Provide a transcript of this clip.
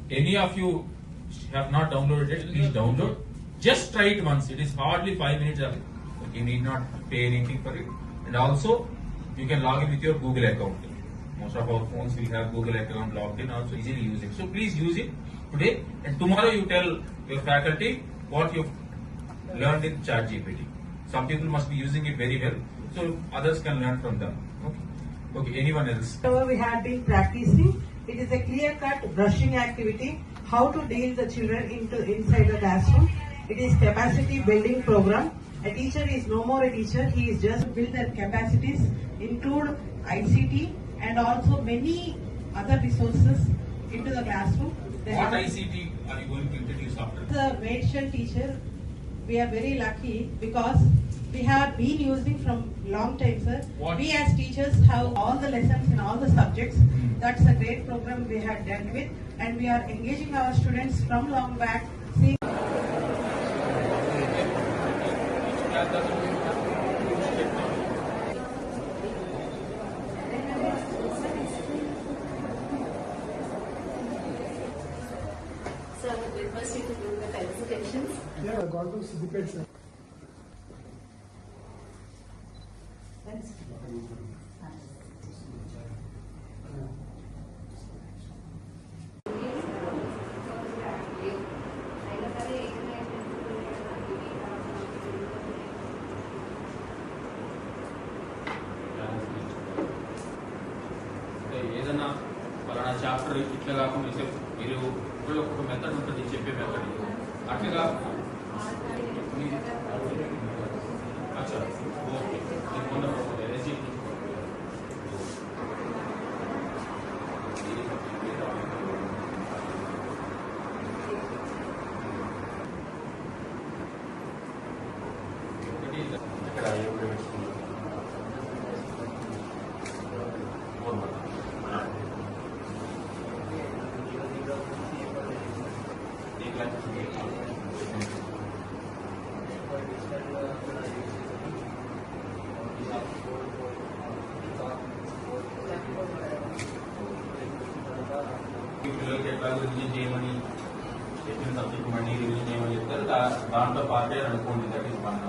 any of you have not downloaded it, please download. Just try it once. It is hardly 5 minutes of it. You need not pay anything for it. And also, you can log in with your Google account. Most of our phones will have Google account logged in, also easily use it. So please use it today, and tomorrow you tell your faculty what you've learned in ChatGPT. Some people must be using it very well, so others can learn from them. Okay, anyone else? We had been practicing. It is a clear-cut brushing activity. How to deal the children inside the classroom. It is capacity building program. A teacher is no more a teacher. He is just build their capacities, include ICT and also many other resources into the classroom. What ICT are you going to introduce after? The Maidshell teacher, we are very lucky because we have been using from long time, sir. What? We as teachers have all the lessons in all the subjects. That's a great program we had dealt with, and we are engaging our students from long back. See. So I would request you to do the felicitations. Yeah, I got to Siddipet, sir. Thanks. ఏదన్నా ఫలానా chapter ఇట్లా కాకుండా మీరు ఒక method ఉంటుంది చెప్పే method అట్లా కాకుండా అచ్చా ఓకే పిల్లలకి ఎట్లా రివిజన్ చేయమని చెప్పిన సబ్జెక్ట్ మళ్ళీ రివిజన్ చేయమని చెప్తారు దాంట్లో పార్ట్ అనుకోండి దట్ ఈస్ వన్